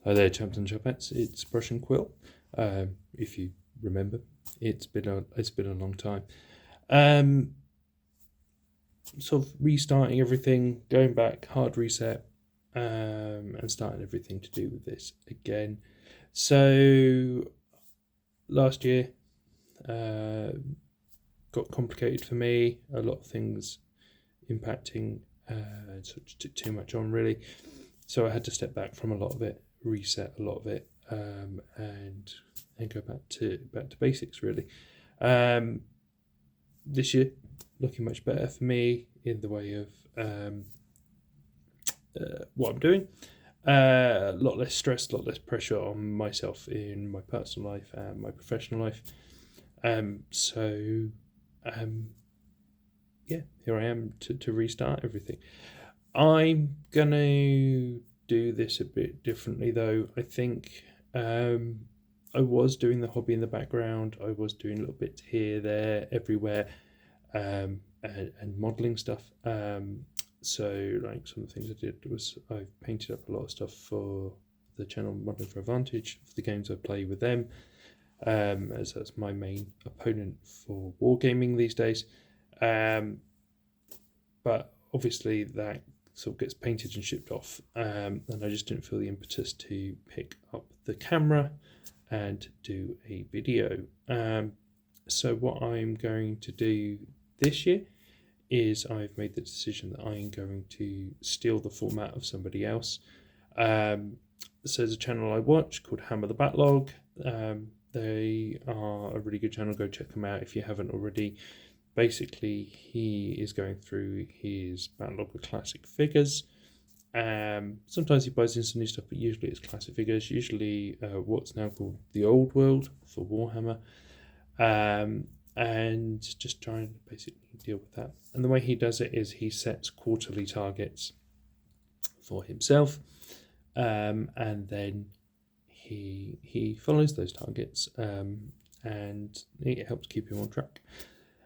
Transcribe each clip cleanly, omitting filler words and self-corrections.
Hi there, champs and chapettes. It's Brush and Quill. If you remember, it's been a long time. Sort of restarting everything, going back, hard reset, and starting everything to do with this again. So last year, got complicated for me. A lot of things impacting, sort of took too much on really. So I had to step back from a lot of it, reset a lot of it, and go back to basics really. This year looking much better for me in the way of what I'm doing. A lot less stress, a lot less pressure on myself in my personal life and my professional life. So yeah, here I am to restart everything. I'm gonna do this a bit differently though. I think I was doing the hobby in the background. I was doing little bits here, there, everywhere, and modelling stuff. So like some of the things I did was I painted up a lot of stuff for the channel Modelling for Advantage, for the games I play with them, as that's my main opponent for wargaming these days. But obviously that sort of gets painted and shipped off, and I just didn't feel the impetus to pick up the camera and do a video. So what I'm going to do this year is I've made the decision that I'm going to steal the format of somebody else. So there's a channel I watch called Hammer the Backlog. They are a really good channel. Go check them out if you haven't already. Basically, he is going through his backlog of classic figures. Sometimes he buys in some new stuff, but usually it's classic figures. Usually, what's now called the Old World for Warhammer, and just trying to basically deal with that. And the way he does it is he sets quarterly targets for himself, and then he follows those targets, and it helps keep him on track.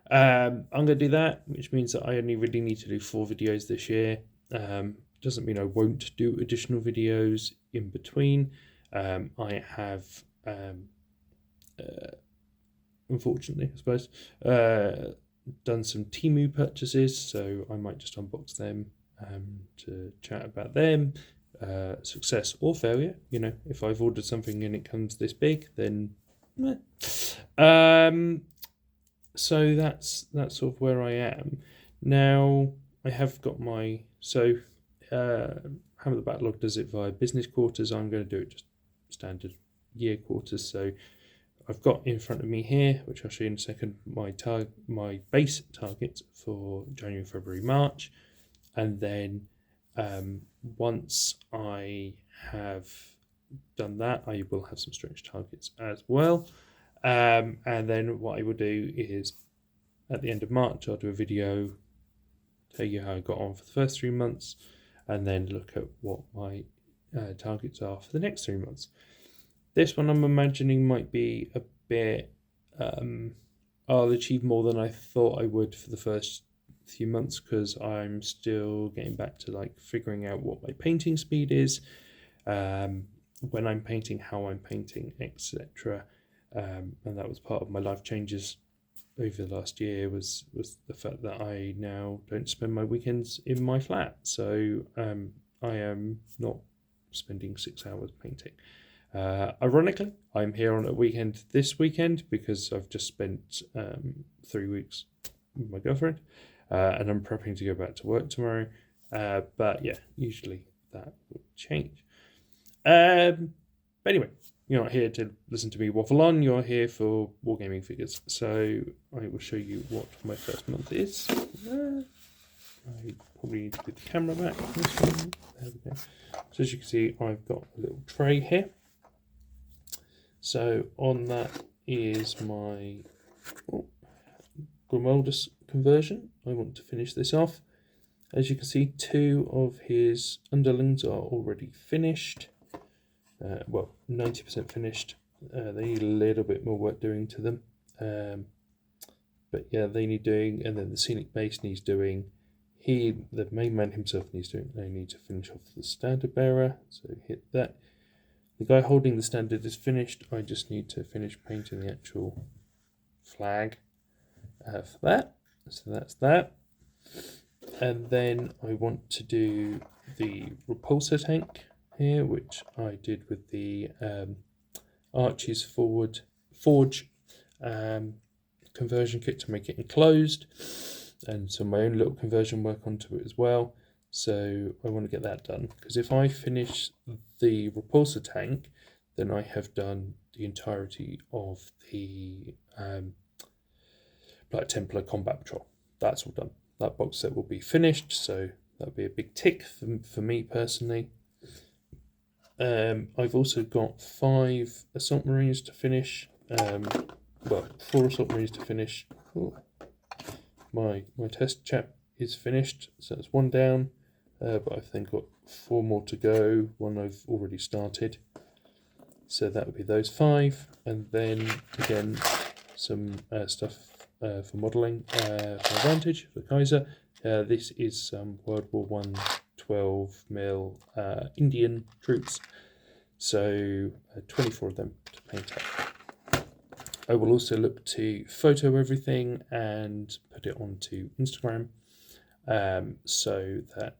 I'm going to do that, which means that I only really need to do 4 videos this year. Doesn't mean I won't do additional videos in between. I have, unfortunately, I suppose, done some Temu purchases, so I might just unbox them to chat about them. Success or failure, if I've ordered something and it comes this big, then so that's sort of where I am now. I have got my Hammer the Backlog does it via business quarters. I'm going to do it just standard year quarters. So I've got in front of me here, which I'll show you in a second, my base targets for January, February, March, and then once I have done that, I will have some stretch targets as well. And then what I will do is at the end of March, I'll do a video, tell you how I got on for the first 3 months, and then look at what my targets are for the next 3 months. This one I'm imagining might be a bit, I'll achieve more than I thought I would for the first few months, because I'm still getting back to like figuring out what my painting speed is, when I'm painting, how I'm painting, etc. And that was part of my life changes over the last year, was the fact that I now don't spend my weekends in my flat. So I am not spending 6 hours painting. Ironically, I'm here on a weekend this weekend because I've just spent 3 weeks with my girlfriend, and I'm prepping to go back to work tomorrow. But yeah, usually that will change. But anyway, you're not here to listen to me waffle on, you're here for wargaming figures. So I will show you what my first month is. I probably need to put the camera back. This one. There we go. So as you can see, I've got a little tray here. So on that is my Grimaldus conversion. I want to finish this off. As you can see, 2 of his underlings are already finished. Well, 90% finished. They need a little bit more work doing to them. But yeah, they need doing, and then the scenic base needs doing. The main man himself needs doing. They need to finish off the standard bearer, so hit that. The guy holding the standard is finished. I just need to finish painting the actual flag for that. So that's that. And then I want to do the repulsor tank here, which I did with the Archie's Forge conversion kit to make it enclosed, and some of my own little conversion work onto it as well. So I want to get that done, because if I finish the repulsor tank, then I have done the entirety of the Black Templar Combat Patrol. That's all done. That box set will be finished, so that'll be a big tick for me personally. I've also got 5 Assault Marines to finish. 4 Assault Marines to finish. Ooh. My test chap is finished, so that's 1 down. But I've then got 4 more to go. 1 I've already started. So that would be those 5. And then again, some stuff for modelling for Advantage, for Kaiser. This is some World War I 12mm Indian troops. So 24 of them to paint up. I will also look to photo everything and put it onto Instagram, so that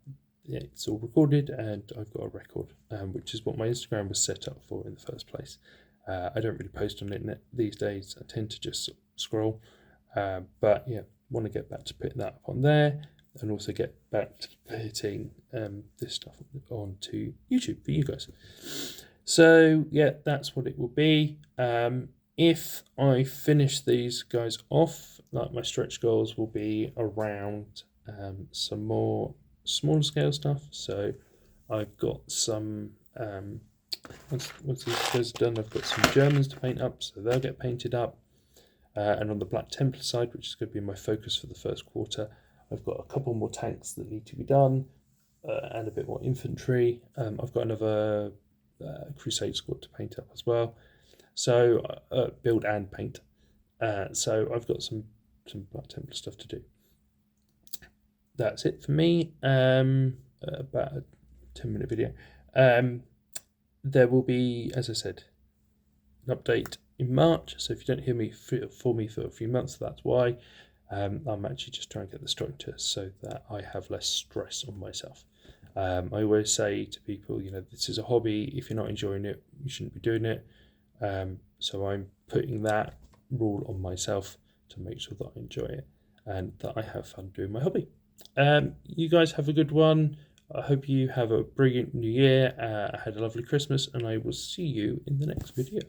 it's all recorded and I've got a record, which is what my Instagram was set up for in the first place. I don't really post on it these days. I tend to just scroll, but yeah, want to get back to putting that up on there, and also get back to putting this stuff onto YouTube for you guys. So yeah, that's what it will be. If I finish these guys off, like, my stretch goals will be around some more smaller scale stuff. So I've got some, once these guys are done, I've got some Germans to paint up, so they'll get painted up. And on the Black Templar side, which is going to be my focus for the first quarter, I've got a couple more tanks that need to be done, and a bit more infantry. I've got another Crusade squad to paint up as well. So build and paint. So I've got some Black Templar stuff to do. That's it for me. About a 10-minute video. There will be, as I said, an update in March. So if you don't hear me for a few months, that's why. I'm actually just trying to get the structure so that I have less stress on myself. I always say to people, this is a hobby. If you're not enjoying it, you shouldn't be doing it. So I'm putting that rule on myself to make sure that I enjoy it and that I have fun doing my hobby. You guys have a good one. I hope you have a brilliant new year. I had a lovely Christmas, and I will see you in the next video.